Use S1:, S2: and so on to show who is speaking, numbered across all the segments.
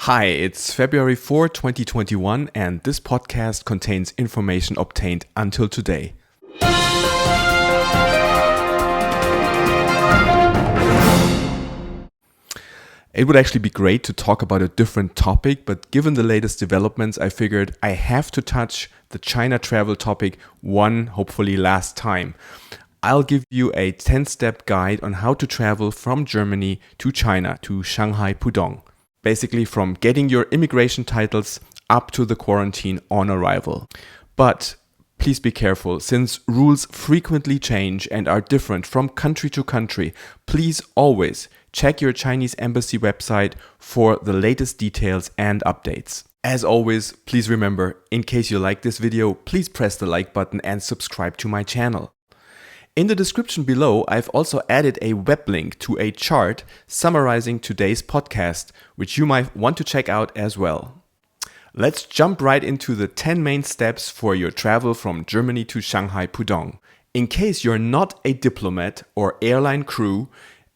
S1: Hi, it's February 4, 2021, and this podcast contains information obtained until today. It would actually be great to talk about a different topic, but given the latest developments, I figured I have to touch the China travel topic one, hopefully last time. I'll give you a 10-step guide on how to travel from Germany to China to Shanghai Pudong. Basically from getting your immigration titles up to the quarantine on arrival. But please be careful, since rules frequently change and are different from country to country. Please always check your Chinese embassy website for the latest details and updates. As always, please remember, in case you like this video, please press the like button and subscribe to my channel. In the description below, I've also added a web link to a chart summarizing today's podcast, which you might want to check out as well. Let's jump right into the 10 main steps for your travel from Germany to Shanghai Pudong. In case you're not a diplomat or airline crew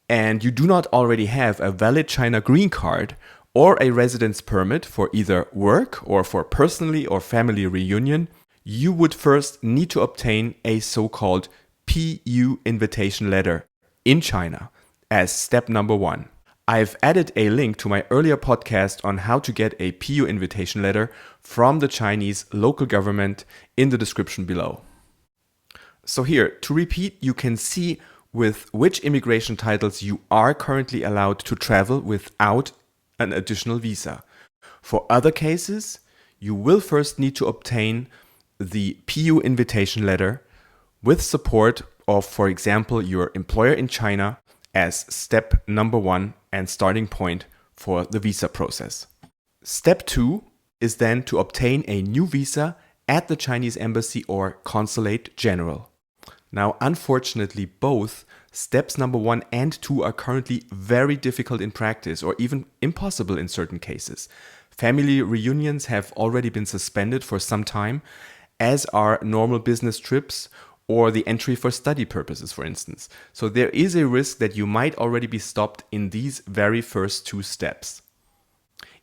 S1: and you do not already have a valid China green card or a residence permit for either work or for personally or family reunion, you would first need to obtain a so-called PU invitation letter in China as step number 1. I've added a link to my earlier podcast on how to get a PU invitation letter from the Chinese local government in the description below. So here, to repeat, you can see with which immigration titles you are currently allowed to travel without an additional visa. For other cases, you will first need to obtain the PU invitation letter with support of, for example, your employer in China as step number 1 and starting point for the visa process. Step 2 is then to obtain a new visa at the Chinese embassy or consulate general. Now, unfortunately, both steps number 1 and 2 are currently very difficult in practice or even impossible in certain cases. Family reunions have already been suspended for some time, as are normal business trips or the entry for study purposes, for instance. So there is a risk that you might already be stopped in these very first 2 steps.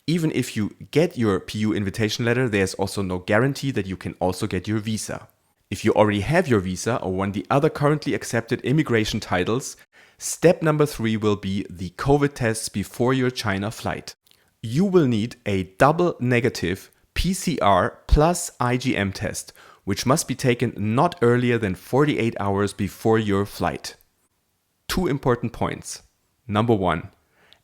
S1: Even if you get your PU invitation letter, there's also no guarantee that you can also get your visa. If you already have your visa or one of the other currently accepted immigration titles, step number 3 will be the COVID tests before your China flight. You will need a double negative PCR plus IgM test, which must be taken not earlier than 48 hours before your flight. 2 important points. Number 1,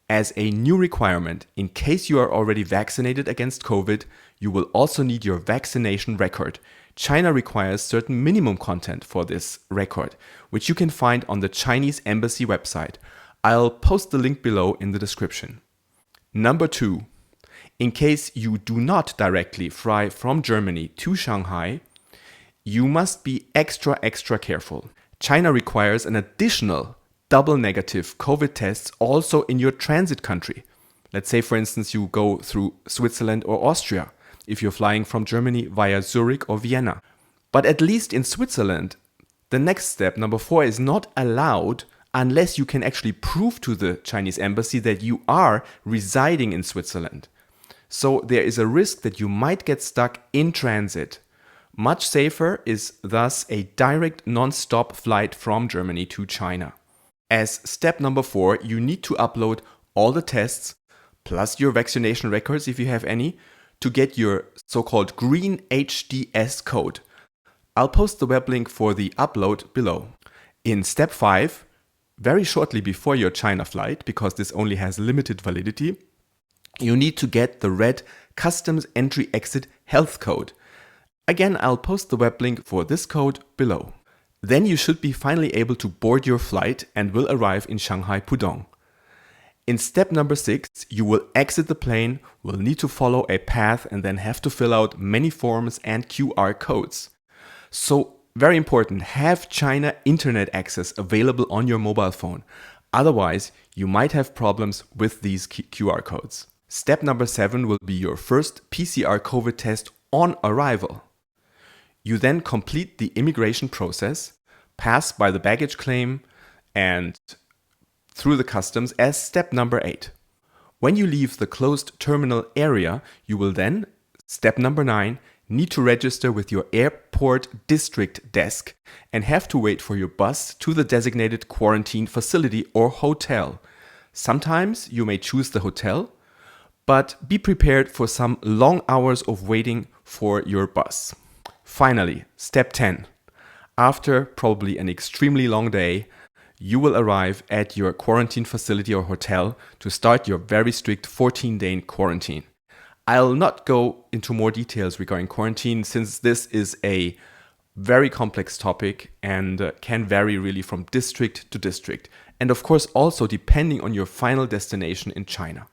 S1: as a new requirement, in case you are already vaccinated against COVID, you will also need your vaccination record. China requires certain minimum content for this record, which you can find on the Chinese embassy website. I'll post the link below in the description. Number 2, in case you do not directly fly from Germany to Shanghai, you must be extra careful. China requires an additional double negative COVID tests also in your transit country. Let's say, for instance, you go through Switzerland or Austria, if you're flying from Germany via Zurich or Vienna. But at least in Switzerland, the next step, number 4, is not allowed unless you can actually prove to the Chinese embassy that you are residing in Switzerland. So there is a risk that you might get stuck in transit. Much safer is thus a direct non-stop flight from Germany to China. As step number 4, you need to upload all the tests, plus your vaccination records if you have any, to get your so-called green HDS code. I'll post the web link for the upload below. In step 5, very shortly before your China flight, because this only has limited validity, you need to get the red Customs Entry Exit Health Code. Again, I'll post the web link for this code below. Then you should be finally able to board your flight and will arrive in Shanghai Pudong. In step number 6, you will exit the plane, will need to follow a path and then have to fill out many forms and QR codes. So, very important, have China internet access available on your mobile phone. Otherwise, you might have problems with these QR codes. Step number 7 will be your first PCR COVID test on arrival. You then complete the immigration process, pass by the baggage claim and through the customs as step number 8. When you leave the closed terminal area, you will then, step number 9, need to register with your airport district desk and have to wait for your bus to the designated quarantine facility or hotel. Sometimes you may choose the hotel, but be prepared for some long hours of waiting for your bus. Finally, step 10. After probably an extremely long day, you will arrive at your quarantine facility or hotel to start your very strict 14-day quarantine. I'll not go into more details regarding quarantine since this is a very complex topic and can vary really from district to district. And of course also depending on your final destination in China.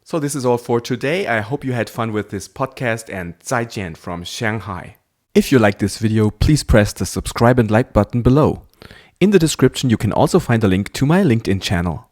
S1: So this is all for today. I hope you had fun with this podcast and 再见 from Shanghai. If you like this video, please press the subscribe and like button below. In the description, you can also find a link to my LinkedIn channel.